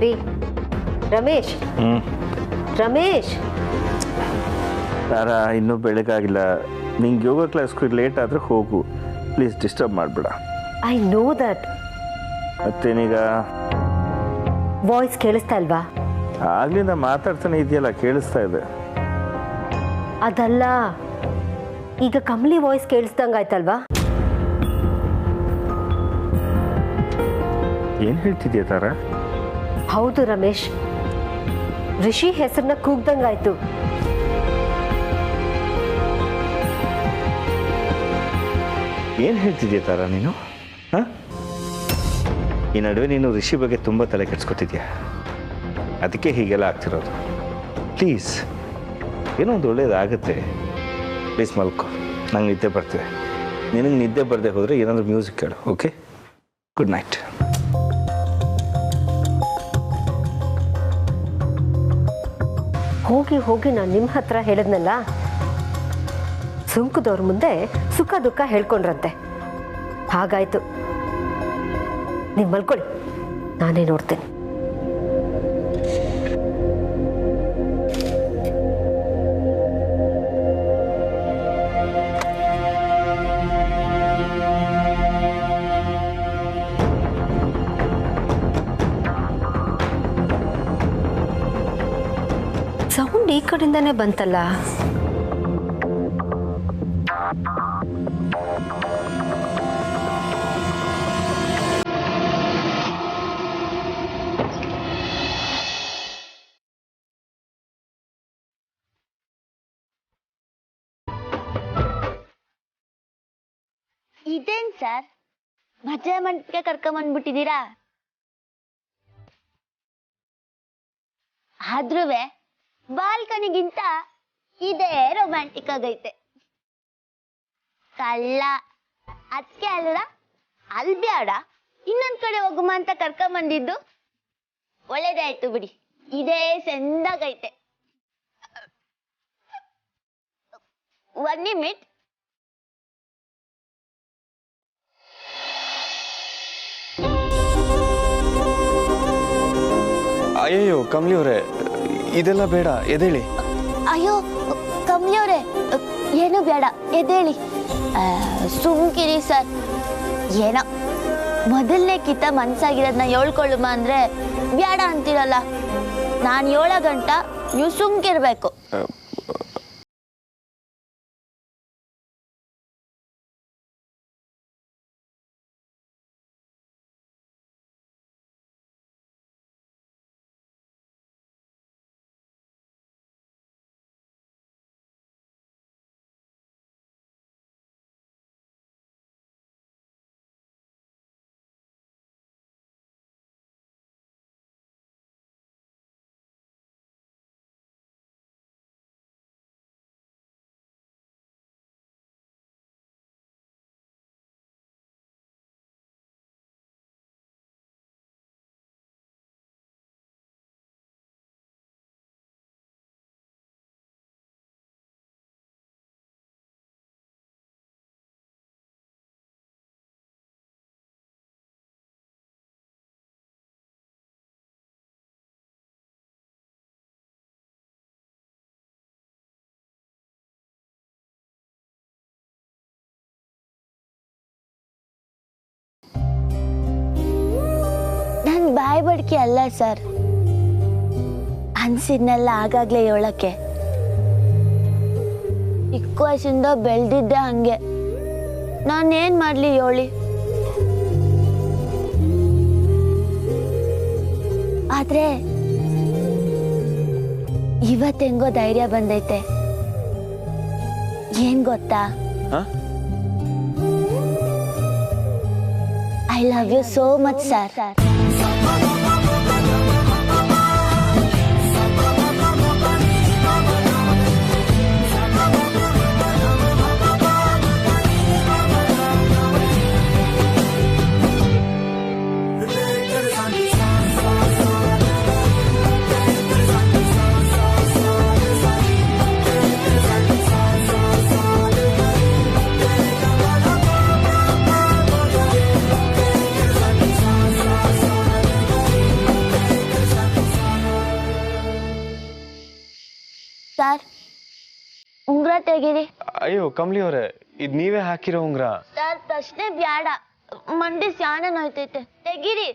ರೀ ರಮೇಶ್ ರಮೇಶ್ ತಾರಾ ಇನ್ನೂ ಬೆಳಗಾಗಿಲ್ಲ. ನಿಂಗೆ ಯೋಗ ಕ್ಲಾಸ್ಗೆ ಲೇಟ್ ಆದರೆ ಹೋಗು, ಪ್ಲೀಸ್ ಡಿಸ್ಟರ್ಬ್ ಮಾಡಬೇಡ. I know that. ಮತ್ತೇನೀಗ ವಾಯ್ಸ್ ಕೇಳಿಸ್ತಾ ಇಲ್ವಾ? ಆಗ್ಲಿಂದ ಮಾತಾಡ್ತಾನೆ ಇದೆಯಲ್ಲ, ಕೇಳಿಸ್ತಾ ಇದೆ. ಅದಲ್ಲ, ಈಗ ಕಮಲಿ ವಾಯ್ಸ್ ಕೇಳಿಸ್ದಂಗಾಯ್ತಲ್ವಾ? ಏನು ಹೇಳ್ತಿದ್ಯಾ ತಾರಾ? ಹೌದು ರಮೇಶ್, ರಿಷಿ ಹೆಸರನ್ನ ಕೂಗ್ದಂಗಾಯ್ತು. ಏನು ಹೇಳ್ತಿದ್ಯಾ ತಾರಾ ನೀನು? ಹಾಂ, ಈ ನಡುವೆ ನೀನು ರಿಷಿ ಬಗ್ಗೆ ತುಂಬ ತಲೆ ಕೆಡ್ಸ್ಕೊತಿದ್ಯಾ, ಅದಕ್ಕೆ ಹೀಗೆಲ್ಲ ಆಗ್ತಿರೋದು. ಪ್ಲೀಸ್, ಏನೋ ಒಂದು ಒಳ್ಳೇದಾಗುತ್ತೆ. ಪ್ಲೀಸ್ ಮಲ್ಕೋ, ನಂಗೆ ನಿದ್ದೆ ಬರ್ತಿದೆ. ನಿನಗೆ ನಿದ್ದೆ ಬರದೆ ಹೋದರೆ ಏನಾದರೂ ಮ್ಯೂಸಿಕ್ ಕೇಳು. Okay, good night. ಹೋಗಿ ಹೋಗಿ ನಾನು ನಿಮ್ಮ ಹತ್ರ ಹೇಳಿದ್ನಲ್ಲ, ಸುಂಕದವ್ರ ಮುಂದೆ ಸುಖ ದುಃಖ ಹೇಳ್ಕೊಂಡ್ರಂತೆ. ಹಾಗಾಯ್ತು. ನೀವು ಮಲ್ಕೊಳ್ಳಿ, ನಾನೇ ನೋಡ್ತೇನೆ. ಸೌಂಡ್ ಈ ಕಡೆಯಿಂದಾನೇ ಬಂತಲ್ಲ. ಇದೇನ್ ಸರ್, ಮದುವೆ ಮಂಟಪಕ್ಕೆ ಕರ್ಕೊಂಬಂದ್ಬಿಟ್ಟಿದ್ದೀರಾ? ಆದ್ರೂ ಬಾಲ್ಕನಿಗಿಂತ ಇದೇ ರೊಮ್ಯಾಂಟಿಕ್ ಆಗೈತೆ. ಕಳ್ಳ ಅದಕ್ಕೆ ಅಲ್ಲ, ಅಲ್ಲಿ ಬ್ಯಾಡ ಇನ್ನೊಂದ್ ಕಡೆ ಹೋಗುಮ ಅಂತ ಕರ್ಕೊಂಬಂದಿದ್ದು ಒಳ್ಳೇದಾಯ್ತು ಬಿಡಿ. ಇದೇ ಚೆಂದಾಗೈತೆ. 1 ನಿಮಿಟ್. ಅಯ್ಯೋ ಕಮಲಿ ಅವರೇ, ಇದೆಲ್ಲ ಬೇಡ, ಎದೇಳಿ. ಅಯ್ಯೋ ಕಮಲಿ ಅವರೇ, ಏನು ಬೇಡ, ಎದ್ದೇಳಿ. ಸುಮ್ಕಿರಿ ಸರ್. ಏನೋ ಮೊದಲನೇ ಕಿತ್ತ ಮನ್ಸಾಗಿರೋದನ್ನ ಹೇಳ್ಕೊಳ್ಳುಮ ಅಂದ್ರೆ ಬೇಡ ಅಂತೀರಲ್ಲ. ನಾನು 7 ಗಂಟೆ, ನೀವು ಸುಮ್ಕಿರ್ಬೇಕು. ಬಾಯ್ ಬಡ್ಕಿ ಅಲ್ಲ ಸರ್, ಅನ್ಸಿದ್ನೆಲ್ಲ ಆಗಾಗ್ಲೇ ಹೇಳಕ್ಕೆ. ಚಿಕ್ಕ ವಯಸ್ಸಿಂದ ಬೆಳೆದಿದ್ದೆ ಹಂಗೆ. ನಾನೇನ್ ಮಾಡ್ಲಿ ಹೇಳಿ? ಆದ್ರೆ ಇವತ್ತು ಹೆಂಗೋ ಧೈರ್ಯ ಬಂದೈತೆ. ಏನ್ ಗೊತ್ತಾ? I love you so much sir. ತೆಗೀರಿ. ಅಯ್ಯೋ ಕಮ್ಲಿ ಅವರೇ, ಇದು ನೀವೇ ಹಾಕಿರೋ ಉಂಗ್ರ. ಸರ್ ಪ್ರಶ್ನೆ ಬ್ಯಾಡ, ಮಂಡಿ ಸ್ಯಾನ ನೋಯ್ತೈತೆ, ತೆಗೀರಿ.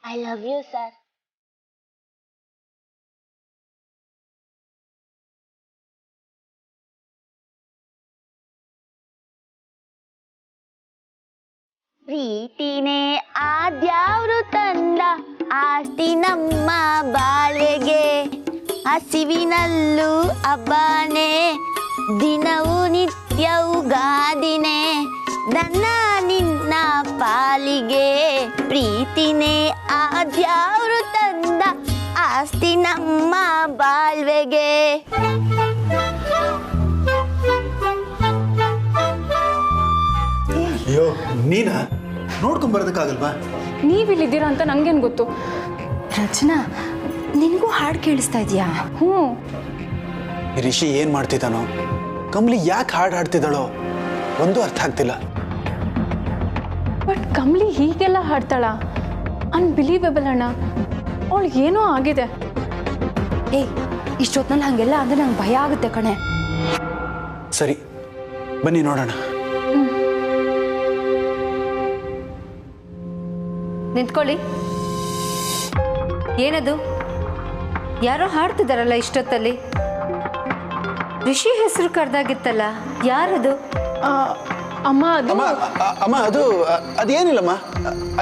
I love you, sir. ಪ್ರೀತಿನೇ ಆದ್ಯಾವ್ರು ತಂದ ಆಸ್ತಿ ನಮ್ಮ ಬಾಳ್ವೆಗೆ, ಹಸಿವಿನಲ್ಲೂ ಹಬ್ಬನೇ, ದಿನವೂ ನಿತ್ಯವೂ ಗಾದಿನೇ, ನನ್ನ ನಿನ್ನ ಪಾಲಿಗೆ. ಪ್ರೀತಿನೇ ಆದ್ಯಾವ್ರು ತಂದ ಆಸ್ತಿ ನಮ್ಮ ಬಾಳ್ವೆಗೆ. ಅಯ್ಯೋ ನೀನಾ ನೋಡ್ಕೊಂಬರೋದಕ್ಕಾಗಲ್ವಾ? ನೀವಿಲ್ಲಿದ್ದೀರಾ ಅಂತ ನಂಗೇನು ಗೊತ್ತು? ರಚನಾ, ನಿನಗೂ ಹಾಡು ಕೇಳಿಸ್ತಾ ಇದೆಯಾ? ಹ್ಞೂ. ರಿಷಿ ಏನು ಮಾಡ್ತಿದ್ದಾನೋ, ಕಮ್ಲಿ ಯಾಕೆ ಹಾಡು ಹಾಡ್ತಿದ್ದಾಳೋ ಒಂದು ಅರ್ಥ ಆಗ್ತಿಲ್ಲ. ಬಟ್ ಕಮ್ಲಿ ಹೀಗೆಲ್ಲ ಹಾಡ್ತಾಳ? ಅನ್ಬಿಲೀವೇಬಲ್ ಅಣ್ಣ, ಅವಳಿಗೆ ಏನೋ ಆಗಿದೆ. ಏಯ್, ಇಷ್ಟೊತ್ತಿನಲ್ಲಿ ಹಾಗೆಲ್ಲ ಅಂದರೆ ನಂಗೆ ಭಯ ಆಗುತ್ತೆ ಕಣೆ. ಸರಿ ಬನ್ನಿ ನೋಡೋಣ. ನಿಂತ್ಕೊಳ್ಳಿ. ಏನದು? ಯಾರೋ ಹಾಡ್ತಿದ್ದಾರಲ್ಲ ಇಷ್ಟೊತ್ತಲ್ಲಿ. ಋಷಿ ಹೆಸರು ಕರೆದಾಗಿತ್ತಲ್ಲ, ಯಾರದು? ಅಮ್ಮ ಅದು ಅಮ್ಮ ಅಮ್ಮ ಅದು ಅದೇನಿಲ್ಲಮ್ಮ,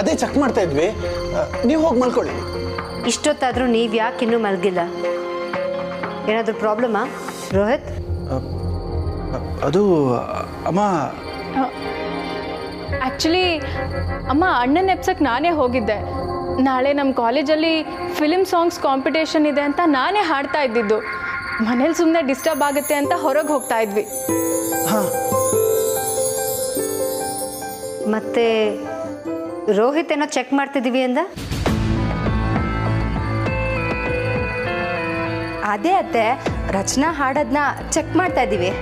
ಅದೇ ಚೆಕ್ ಮಾಡ್ತಾ ಇದ್ವಿ. ನೀವು ಹೋಗಿ ಮಲ್ಕೊಳ್ಳಿ. ಇಷ್ಟೊತ್ತಾದರೂ ನೀವು ಯಾಕೆ ಇನ್ನೂ ಮಲಗಿಲ್ಲ? ಏನಾದರೂ ಪ್ರಾಬ್ಲಮಾ ರೋಹಿತ್? ಅದು ಅಮ್ಮ, ಆ್ಯಕ್ಚುಲಿ ಅಮ್ಮ, ಅಣ್ಣನ ಎಪ್ಸಕ್ಕೆ ನಾನೇ ಹೋಗಿದ್ದೆ. ನಾಳೆ ನಮ್ಮ ಕಾಲೇಜಲ್ಲಿ ಫಿಲ್ಮ್ ಸಾಂಗ್ಸ್ ಕಾಂಪಿಟೇಷನ್ ಇದೆ ಅಂತ ನಾನೇ ಹಾಡ್ತಾ ಇದ್ದಿದ್ದು. ಮನೇಲಿ ಸುಮ್ಮನೆ ಡಿಸ್ಟರ್ಬ್ ಆಗುತ್ತೆ ಅಂತ ಹೊರಗೆ ಹೋಗ್ತಾ ಇದ್ವಿ. ಹಾಂ. ಮತ್ತೆ ರೋಹಿತ್ ಏನೋ ಚೆಕ್ ಮಾಡ್ತಿದ್ದೀವಿ ಅಂದ? ಅದೇ ಅತ್ತೆ, ರಚನಾ ಹಾಡೋದನ್ನ ಚೆಕ್ ಮಾಡ್ತಾ ಇದ್ದೀವಿ.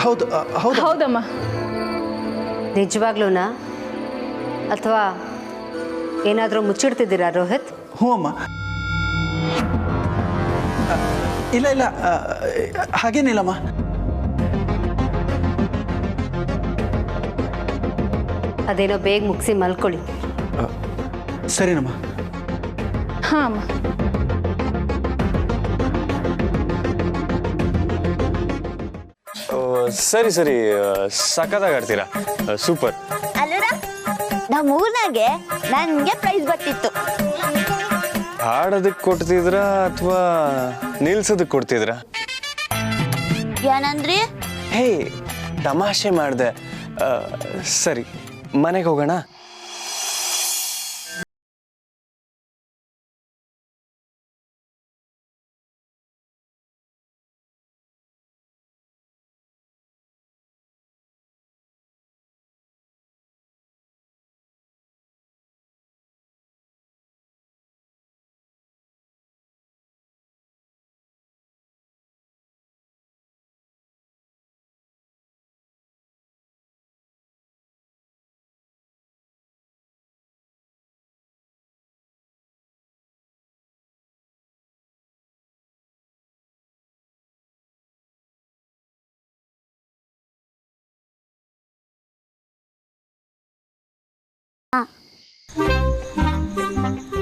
ಹೌದು ಹೌದು ಹೌದಮ್ಮ. ನಿಜವಾಗ್ಲೂನಾ ಅಥವಾ ಏನಾದರೂ ಮುಚ್ಚಿಡ್ತಿದ್ದೀರಾ ರೋಹಿತ್? ಹ್ಞೂ ಅಮ್ಮ. ಇಲ್ಲ ಇಲ್ಲ, ಹಾಗೇನಿಲ್ಲಮ್ಮ. ಅದೇನೋ ಬೇಗ ಮುಗಿಸಿ ಮಲ್ಕೊಳ್ಳಿ. ಸರಿನಮ್ಮ. ಹಾಂ ಅಮ್ಮ. ಸರಿ ಸರಿ, ಸಖತ್ತಾಗಿ ಆಡ್ತೀರಾ, ಸೂಪರ್. ಅಲ್ಲರ ನಮ್ಮ ಊರ್ನಾಗೆ ನನಗೆ ಪ್ರೈಸ್ ಬರ್ತಿತ್ತು. ಹಾಡೋದಕ್ಕೆ ಕೊಡ್ತಿದ್ರಾ ಅಥವಾ ನಿಲ್ಸೋದಕ್ಕೆ ಕೊಡ್ತಿದ್ರಾ? ಏನಂದ್ರಿ? ಹೇ, ತಮಾಷೆ ಮಾಡಿದೆ. ಸರಿ, ಮನೆಗೆ ಹೋಗೋಣ.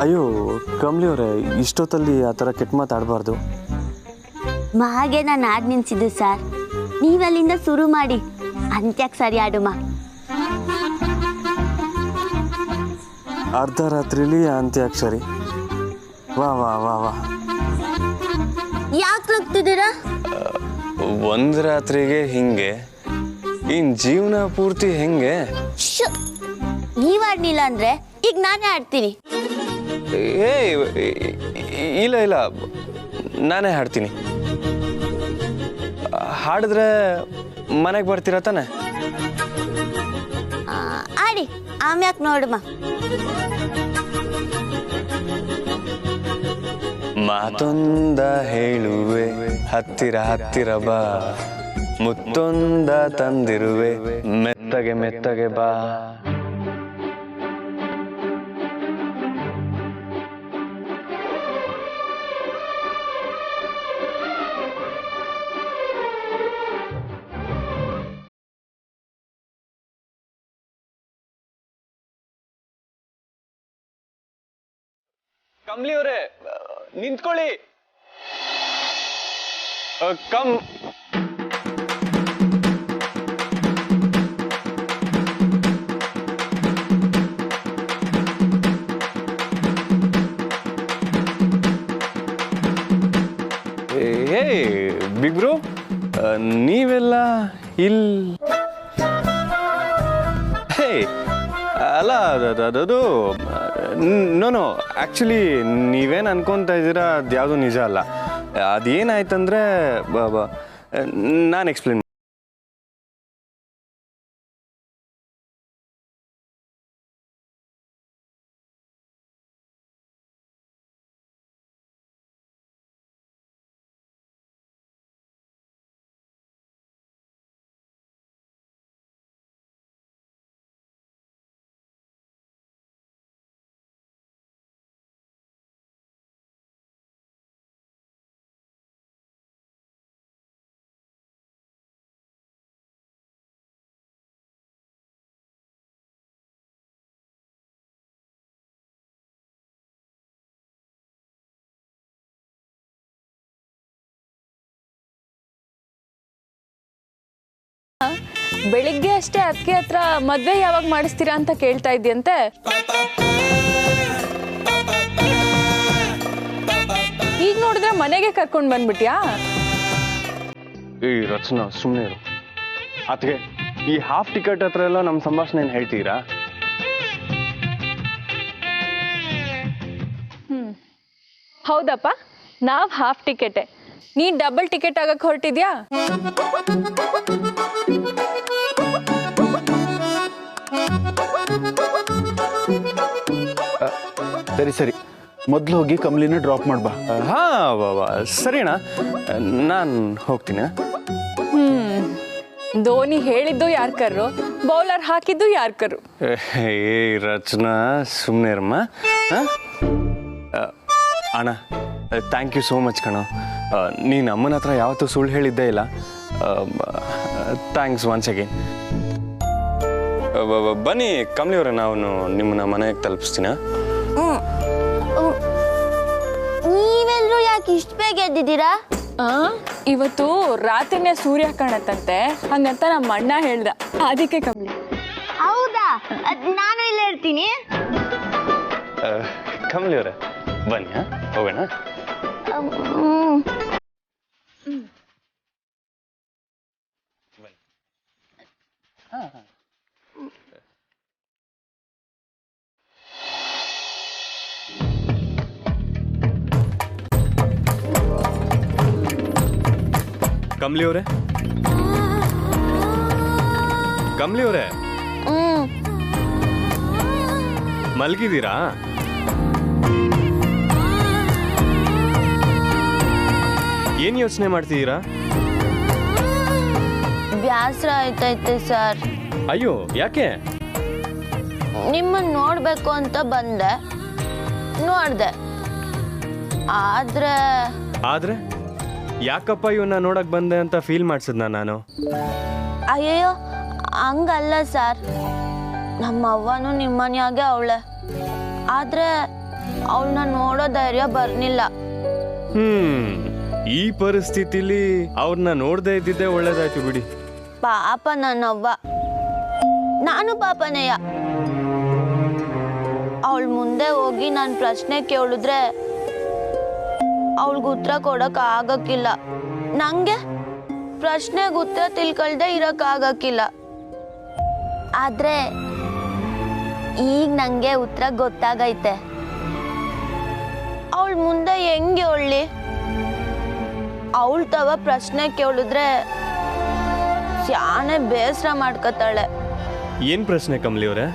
ಅಯ್ಯೋ ಕಮ್ಲಿ ಅವರೇ, ಇಷ್ಟೊತ್ತಲ್ಲಿ ಆ ಥರ ಕೆಟ್ಟ ಮಾತಾಡಬಾರ್ದು. ಮಾಗೆ ನಾನು ಆಡ್ ನಿಲ್ಸಿದ್ದು ಸರ್, ನೀವಲ್ಲಿಂದ ಶುರು ಮಾಡಿ ಅಂತ್ಯಕ್ಕೆ ಸರಿ ಆಡುಮ. ಅರ್ಧ ರಾತ್ರಿಲಿ ಅಂತ್ಯಾಕ್ಷರಿ. ವಾ ವಾ ವಾ ವಾ. ಯಾಕೆ ಹೋಗ್ತಿದ್ದೀರಾ? ಒಂದು ರಾತ್ರಿಗೆ ಹಿಂಗೆ, ಇನ್ ಜೀವನ ಪೂರ್ತಿ ಹೆಂಗೆ? ನೀವ್ ಆಡ್ನಿಲ್ಲ ಅಂದ್ರೆ ಈಗ ನಾನೇ ಆಡ್ತೀನಿ. ಏ ಇಲ್ಲ ಇಲ್ಲ, ನಾನೇ ಹಾಡ್ತೀನಿ. ಹಾಡಿದ್ರೆ ಮನೆಗೆ ಬರ್ತೀರಾ ತಾನೆ? ಆಡಿ, ಆಮ್ಯಾಕ್ ನೋಡಮ್ಮ. ಮಾತೊಂದ ಹೇಳುವೆ, ಹತ್ತಿರ ಹತ್ತಿರ ಬಾ, ಮುತ್ತೊಂದ ತಂದಿರುವೆ, ಮೆತ್ತಗೆ ಮೆತ್ತಗೆ ಬಾ. ಕಮ್ಲಿ ಅವರೇ, ನಿಂತ್ಕೊಳ್ಳಿ. ಕಮ್ ಹೇ ಬಿಗ್ ಬ್ರೋ, ನೀವೆಲ್ಲ ಹೇ ಅಲ್ಲ, ಅದು ನೋ ಆ್ಯಕ್ಚುಲಿ ನೀವೇನು ಅನ್ಕೊತಾ ಇದ್ದೀರಾ ಅದು ಯಾವುದೂ ನಿಜ ಅಲ್ಲ. ಅದೇನಾಯ್ತಂದರೆ ನಾನು ಎಕ್ಸ್ಪ್ಲೇನ್. ಬೆಳಿಗ್ಗೆ ಅಷ್ಟೇ ಅದಕ್ಕೆ ಹತ್ರ ಮದ್ವೆ ಯಾವಾಗ ಮಾಡಿಸ್ತೀರಾ ಅಂತ ಕೇಳ್ತಾ ಇದ್ಯಂತೆ. ಈಗ ನೋಡಿದ್ರೆ ಮನೆಗೆ ಕರ್ಕೊಂಡು ಬಂದ್ಬಿಟ್ಯಾ? ಈ ರಚನಾ ಸುಮ್ಮನೆ ಇರು. ಅದಕ್ಕೆ ಈ ಹಾಫ್ ಟಿಕೆಟ್ ಹತ್ರ ಎಲ್ಲ ನಮ್ಮ ಸಂಭಾಷಣೆ ಏನು ಹೇಳ್ತೀರಾ? ಹೌದಪ್ಪ, ನಾವು ಹಾಫ್ ಟಿಕೆಟೇ, ನೀ ಡಬಲ್ ಟಿಕೆಟ್ ಆಗಕ್ಕೆ ಹೊರಟಿದ್ಯಾ? ಸರಿ ಸರಿ, ಮೊದಲು ಹೋಗಿ ಕಮ್ಲಿನ ಡ್ರಾಪ್ ಮಾಡ್ಬಾ. ಹಾಂ ಸರಿನಾ, ನಾನು ಹೋಗ್ತೀನಿ. ಧೋನಿ ಹೇಳಿದ್ದು ಯಾರು ಕರ್ರು, ಬೌಲರ್ ಹಾಕಿದ್ದು ಯಾರು ಕರ್ರು? ಏ ರಚನಾ ಸುಮ್ಮನೆ ಇರಮ್ಮ. ಅಣ್ಣ ಥ್ಯಾಂಕ್ ಯು ಸೋ ಮಚ್ ಕಣ. ನೀನು ಅಮ್ಮನ ಹತ್ರ ಯಾವತ್ತೂ ಸುಳ್ಳು ಹೇಳಿದ್ದೇ ಇಲ್ಲ. Thanks once again. ಬನ್ನಿ ಕಮ್ಲಿ ಅವರೇ, ನಾವು ನಿಮ್ಮನ್ನ ಮನೆಗೆ ತಲುಪಿಸ್ತೀನ. ನೀವೆಲ್ಲರೂ ಯಾಕೆ ಇಷ್ಟು ಬೇಗ ಎದ್ದಿದ್ದೀರಾ? ಇವತ್ತು ರಾತ್ರಿನೇ ಸೂರ್ಯ ಕಾಣತ್ತಂತೆ, ಹಂಗಂತ ನಮ್ಮ ಅಣ್ಣ ಹೇಳ್ದ, ಅದಕ್ಕೆ ಕಮ್ಲಿ. ಹೌದಾ? ನಾನು ಇಲ್ಲೇ ಇರ್ತೀನಿ. ಕಮ್ಲಿ ಅವರೇ ಬನ್ನಿ, ಹೋಗೋಣ. ಕಮ್ಲಿ ಅವರೇ, ಕಮ್ಲಿ ಅವರೇ ಮಲ್ಗಿದ್ದೀರಾ? ಏನ್ ಯೋಚನೆ ಮಾಡ್ತಿದ್ದೀರಾ? ಬ್ಯಾಸರ ಆಯ್ತೈತೆ ಸರ್. ಅಯ್ಯೋ ಯಾಕೆ? ನಿಮ್ಮನ್ನ ನೋಡ್ಬೇಕು ಅಂತ ಬಂದೆ, ನೋಡ್ದೆ. ಆದ್ರೆ ಯಾಕಪ್ಪ ಇವನ್ನ ನೋಡಕ್ ಬಂದೆ ಅಂತ ಫೀಲ್ ಮಾಡ್ಸಿದ್ನ ನಾನು? ಅಯ್ಯಯ್ಯೋ ಹಂಗಲ್ಲ ಸರ್, ನಮ್ಮ ಅವ್ವನು ನಿಮ್ಮನ್ಯಾಗೆ ಅವಳೆ, ಆದ್ರೆ ಅವಳನ್ನ ನೋಡೋ ಧೈರ್ಯ ಬರ್ನಿಲ್ಲ. ಈ ಪರಿಸ್ಥಿತಿಲಿ ಅವ್ರನ್ನ ನೋಡ್ದೇ ಇದ್ದಿದ್ದೆ ಒಳ್ಳೇದಾಯ್ತು ಬಿಡಿ. ಪಾಪ ನನ್ನವ್ವ, ನಾನು ಪಾಪನೇಯ. ಅವಳ ಮುಂದೆ ಹೋಗಿ ನಾನು ಪ್ರಶ್ನೆ ಕೇಳಿದ್ರೆ ಅವಳಿಗೆ ಉತ್ತರ ಕೊಡಕ್ ಆಗಕ್ಕಿಲ್ಲ. ನಂಗೆ ಪ್ರಶ್ನೆಗೆ ಉತ್ತರ ತಿಳ್ಕೊಳ್ದೆ ಇರಕ್ ಆಗಕ್ಕಿಲ್ಲ. ಆದ್ರೆ ಈಗ ನಂಗೆ ಉತ್ತರ ಗೊತ್ತಾಗೈತೆ. ಅವಳ ಮುಂದೆ ಹೆಂಗೆ ಹೇಳಲಿ? ಅವಳ ತವ ಪ್ರಶ್ನೆ ಕೇಳಿದ್ರೆ ಶಾನೆ ಬೇಸರ ಮಾಡ್ಕೊತಾಳೆ. ಏನ್ ಪ್ರಶ್ನೆ ಕಮಲಿ ಅವರೇ?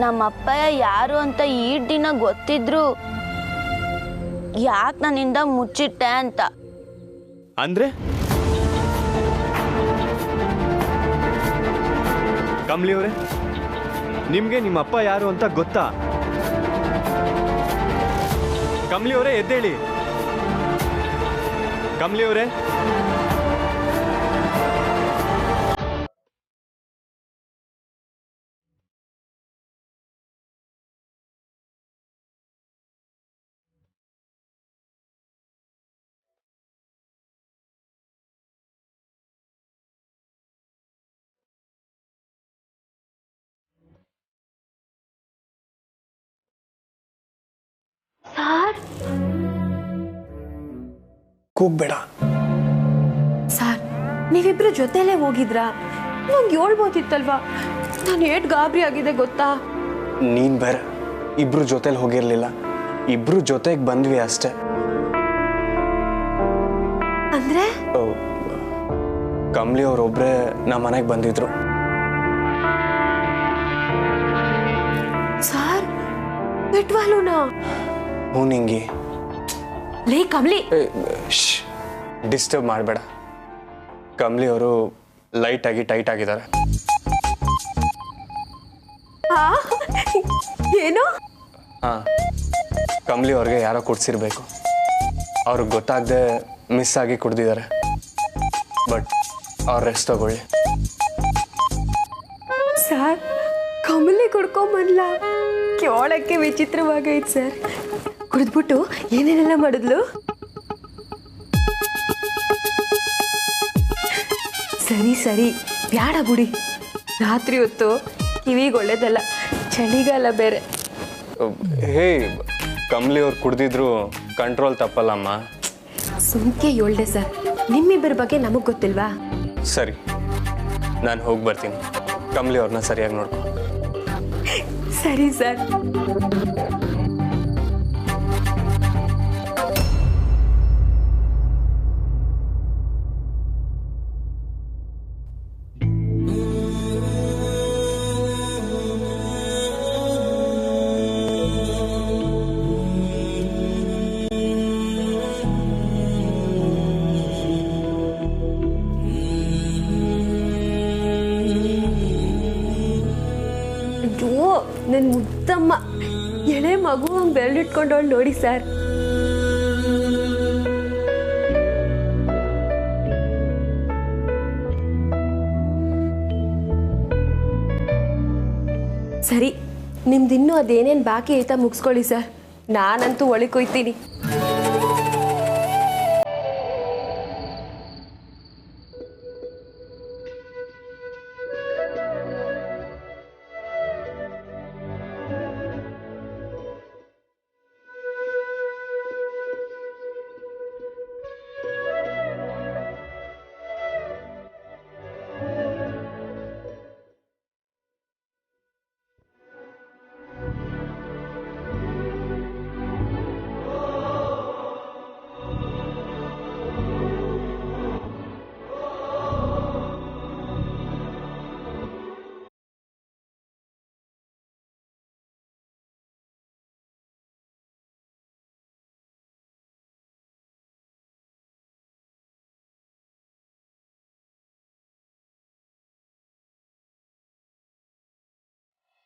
ನಮ್ಮಪ್ಪಯ್ಯ ಯಾರು ಅಂತ ಈ ದಿನ ಗೊತ್ತಿದ್ರು ಯಾಕೆ ನನ್ನಿಂದ ಮುಚ್ಚಿಟ್ಟೆ ಅಂತ. ಅಂದ್ರೆ ಕಮಲಿ ಅವರೇ, ನಿಮ್ಗೆ ನಿಮ್ಮ ಅಪ್ಪ ಯಾರು ಅಂತ ಗೊತ್ತಾ? ಕಮಲಿ ಅವರೇ ಎದ್ದೇಳಿ. ಕಮಲಿ ಅವರೇ, ಕೂಗ್ಬೇಡ. ಸರ್ ನೀವಿಬ್ರು ಜೊತೆಲೇ ಹೋಗಿದ್ರಾ? ನಂಗೆ ಹೇಳ್ಬೋದಿತ್ತಲ್ವಾ? ನಾನು ಏಟ್ ಗಾಬರಿ ಆಗಿದೆ ಗೊತ್ತಾ? ನೀನ್ ಬೇರೆ ಇಬ್ರು ಜೊತೆಲಿ ಹೋಗಿರ್ಲಿಲ್ಲ, ಇಬ್ರು ಜೊತೆಗೆ ಬಂದ್ವಿ ಅಷ್ಟೇ. ಅಂದ್ರೆ ಕಮಲಿ ಅವ್ರೊಬ್ರೆ ನಮ್ಮ ಮನೆಗೆ ಬಂದಿದ್ರು. ಸರ್ ಬಿಟ್ವಾಲೂನಾ? ಹ್ಞೂ ನಿಂಗಿ. ಲೇ ಕಮಲಿ, ಡಿಸ್ಟರ್ಬ್ ಮಾಡಬೇಡ. ಕಮಲಿ ಅವರು ಲೈಟಾಗಿ ಟೈಟ್ ಆಗಿದ್ದಾರೆ. ಏನು? ಹಾಂ, ಕಮಲಿ ಅವ್ರಿಗೆ ಯಾರೋ ಕುಡ್ಸಿರ್ಬೇಕು. ಅವ್ರಿಗೆ ಗೊತ್ತಾಗದೆ ಮಿಸ್ ಆಗಿ ಕುಡ್ದಿದ್ದಾರೆ. ಬಟ್ ಅವ್ರು ರೆಸ್ಟ್ ತಗೊಳ್ಳಿ. ಸರ್ ಕಮಲಿ ಕುಡ್ಕೊಂಬನ್ಲ? ಕೇಳಕ್ಕೆ ವಿಚಿತ್ರವಾಗೈತೆ ಸರ್. ಕುಡಿದ್ಬಿಟ್ಟು ಏನೇನೆಲ್ಲ ಮಾಡಿದ್ಲು? ಸರಿ ಸರಿ ಬ್ಯಾಡ ಬಿಡಿ, ರಾತ್ರಿ ಹೊತ್ತು ಕಿವಿಗೆ ಒಳ್ಳೇದಲ್ಲ, ಚಳಿಗಾಲ ಬೇರೆ. ಹೇ, ಕಮಲಿ ಅವ್ರು ಕುಡ್ದಿದ್ರು ಕಂಟ್ರೋಲ್ ತಪ್ಪಲ್ಲಮ್ಮ. ಸುಮ್ಕೆ ಹೇಳ್ದೆ ಸರ್, ನಿಮ್ಮಿಬ್ಬರ ಬಗ್ಗೆ ನಮಗೆ ಗೊತ್ತಿಲ್ವಾ? ಸರಿ, ನಾನು ಹೋಗಿ ಬರ್ತೀನಿ. ಕಮಲಿ ಅವ್ರನ್ನ ಸರಿಯಾಗಿ ನೋಡ್ಕೊ. ಸರಿ ಸರ್. ನನ್ನ ಮುದ್ದಮ್ಮ ಎಳೆ ಮಗು ಹಂಗೆ ಬೆರಳಿಟ್ಕೊಂಡವಳು ನೋಡಿ ಸರ್. ಸರಿ, ನಿಮ್ದಿನ್ನೂ ಅದೇನೇನು ಬಾಕಿ ಐತಾ ಮುಗಿಸ್ಕೊಳ್ಳಿ ಸರ್. ನಾನಂತೂ ಒಳಗೆ ಕೊಯ್ತೀನಿ.